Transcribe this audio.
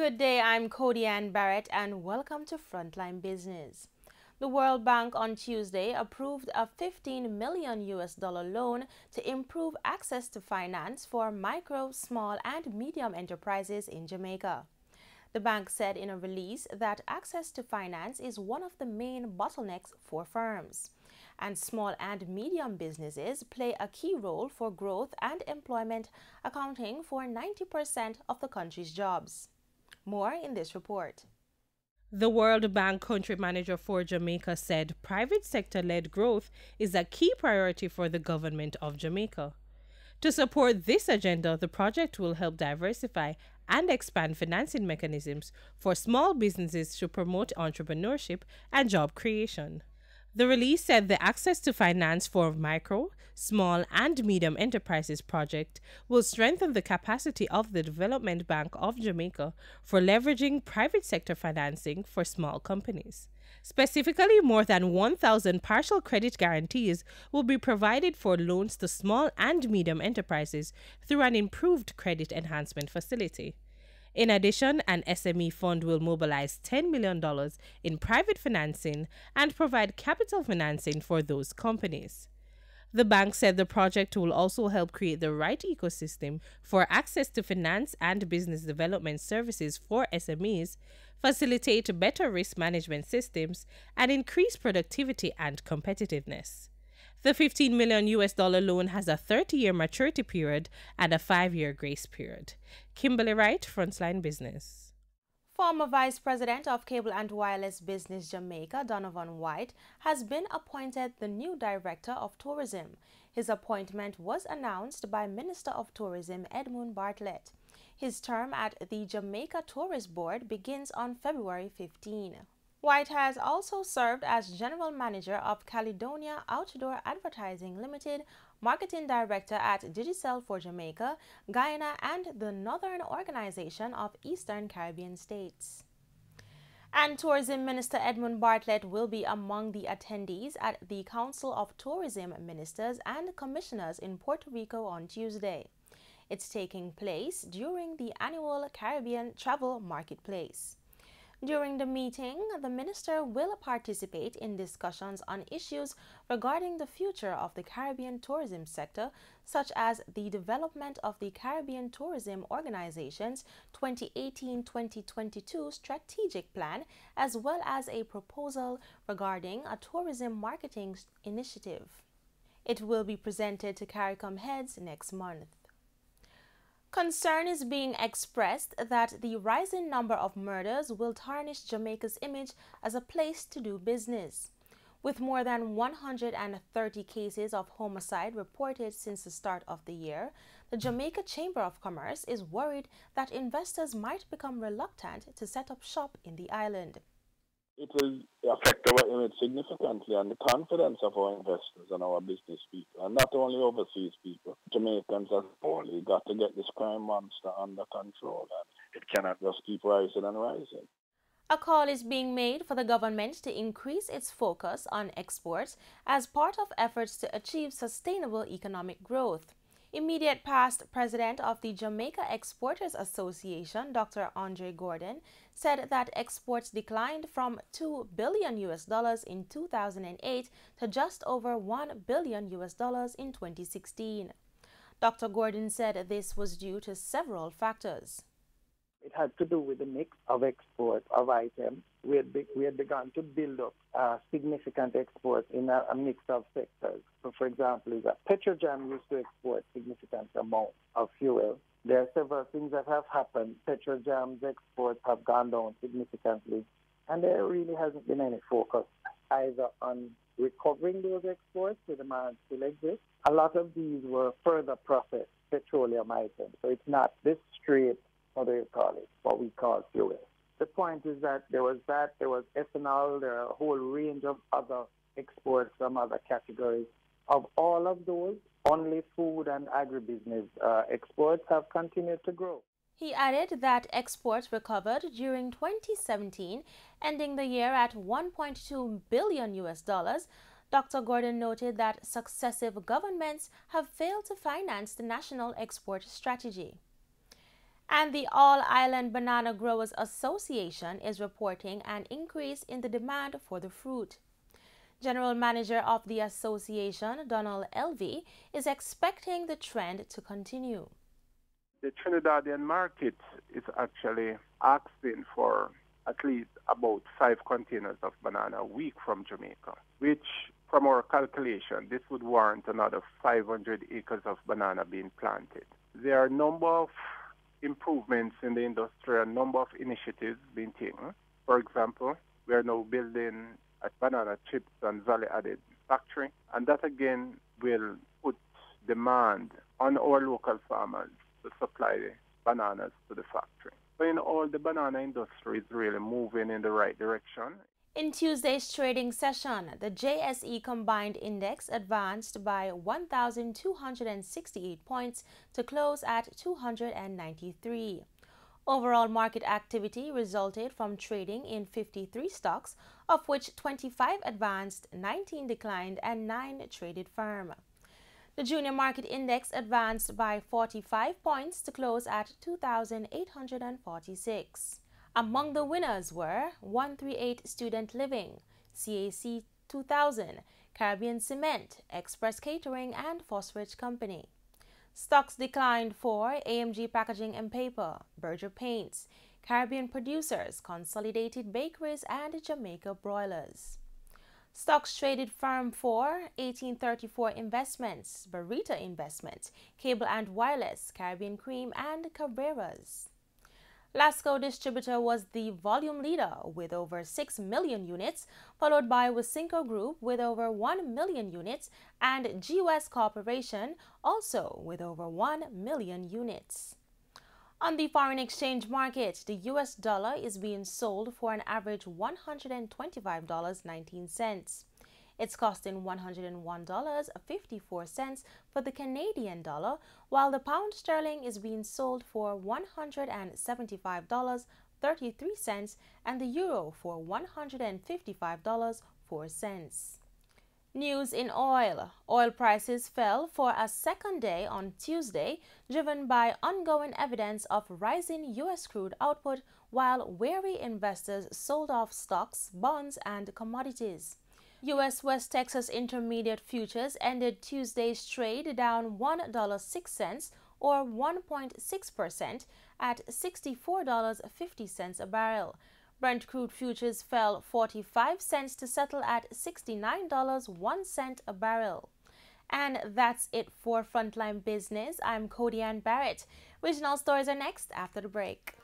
Good day, I'm Cody Ann Barrett and welcome to Frontline Business. The World Bank on Tuesday approved a $15 million loan to improve access to finance for micro, small and medium enterprises in Jamaica. The bank said in a release that access to finance is one of the main bottlenecks for firms, and small and medium businesses play a key role for growth and employment, accounting for 90% of the country's jobs. More in this report. The World Bank country manager for Jamaica said private sector-led growth is a key priority for the government of Jamaica. To support this agenda, the project will help diversify and expand financing mechanisms for small businesses to promote entrepreneurship and job creation. The release said the Access to Finance for Micro, Small and Medium Enterprises project will strengthen the capacity of the Development Bank of Jamaica for leveraging private sector financing for small companies. Specifically, more than 1,000 partial credit guarantees will be provided for loans to small and medium enterprises through an improved credit enhancement facility. In addition, an SME fund will mobilize $10 million in private financing and provide capital financing for those companies. The bank said the project will also help create the right ecosystem for access to finance and business development services for SMEs, facilitate better risk management systems, and increase productivity and competitiveness. The $15 million loan has a 30-year maturity period and a 5-year grace period. Kimberly Wright, Frontline Business. Former Vice President of Cable and Wireless Business Jamaica, Donovan White, has been appointed the new Director of Tourism. His appointment was announced by Minister of Tourism Edmund Bartlett. His term at the Jamaica Tourist Board begins on February 15. White has also served as General Manager of Caledonia Outdoor Advertising Limited, Marketing Director at Digicel for Jamaica, Guyana, and the Northern Organization of Eastern Caribbean States. And Tourism Minister Edmund Bartlett will be among the attendees at the Council of Tourism Ministers and Commissioners in Puerto Rico on Tuesday. It's taking place during the annual Caribbean Travel Marketplace. During the meeting, the minister will participate in discussions on issues regarding the future of the Caribbean tourism sector, such as the development of the Caribbean Tourism Organization's 2018-2022 strategic plan, as well as a proposal regarding a tourism marketing initiative. It will be presented to CARICOM heads next month. Concern is being expressed that the rising number of murders will tarnish Jamaica's image as a place to do business. With more than 130 cases of homicide reported since the start of the year, the Jamaica Chamber of Commerce is worried that investors might become reluctant to set up shop in the island. It will affect our image significantly and the confidence of our investors and our business people, and not only overseas people. Jamaicans as a whole, we got to get this crime monster under control, and it cannot just keep rising and rising. A call is being made for the government to increase its focus on exports as part of efforts to achieve sustainable economic growth. Immediate past president of the Jamaica Exporters Association, Dr. Andre Gordon, said that exports declined from $2 billion in 2008 to just over $1 billion in 2016. Dr. Gordon said this was due to several factors. It had to do with the mix of export of items. We had begun to build up significant exports in a mix of sectors. So, for example, is that Petrojam used to export significant amounts of fuel. There are several things that have happened. Petrojam's exports have gone down significantly, and there really hasn't been any focus either on recovering those exports. The demand still exists. A lot of these were further processed petroleum items, so it's not this straight, what do you call it, what we call fuel. The point is that there was ethanol, there are a whole range of other exports from other categories. Of all of those, only food and agribusiness exports have continued to grow. He added that exports recovered during 2017, ending the year at $1.2 billion. Dr. Gordon noted that successive governments have failed to finance the national export strategy. And the All Island Banana Growers Association is reporting an increase in the demand for the fruit. General Manager of the association, Donald Elvey, is expecting the trend to continue. The Trinidadian market is actually asking for at least about 5 containers of banana a week from Jamaica, which from our calculation, this would warrant another 500 acres of banana being planted. There are a number of improvements in the industry, a number of initiatives being taken. For example, we are now building a banana chips and value-added factory, and that again will put demand on our local farmers to supply the bananas to the factory. So in all, the banana industry is really moving in the right direction. In Tuesday's trading session, the JSE Combined Index advanced by 1,268 points to close at 293. Overall market activity resulted from trading in 53 stocks, of which 25 advanced, 19 declined, and 9 traded firm. The Junior Market Index advanced by 45 points to close at 2,846. Among the winners were 138 Student Living, CAC 2000, Caribbean Cement, Express Catering, and Phosphorus Company. Stocks declined for AMG Packaging and Paper, Berger Paints, Caribbean Producers, Consolidated Bakeries, and Jamaica Broilers. Stocks traded firm for 1834 Investments, Barita Investments, Cable and Wireless, Caribbean Cream, and Cabreras. Lasco Distributor was the volume leader with over 6 million units, followed by Wasinco Group with over 1 million units and GWest Corporation also with over 1 million units. On the foreign exchange market, the US dollar is being sold for an average $125.19. It's costing $101.54 for the Canadian dollar, while the pound sterling is being sold for $175.33 and the euro for $155.04. News in oil. Oil prices fell for a second day on Tuesday, driven by ongoing evidence of rising U.S. crude output, while wary investors sold off stocks, bonds, and commodities. U.S. West Texas Intermediate futures ended Tuesday's trade down $1.06 or 1.6% at $64.50 a barrel. Brent crude futures fell 45 cents to settle at $69.01 a barrel. And that's it for Frontline Business. I'm Cody Ann Barrett. Regional stories are next after the break.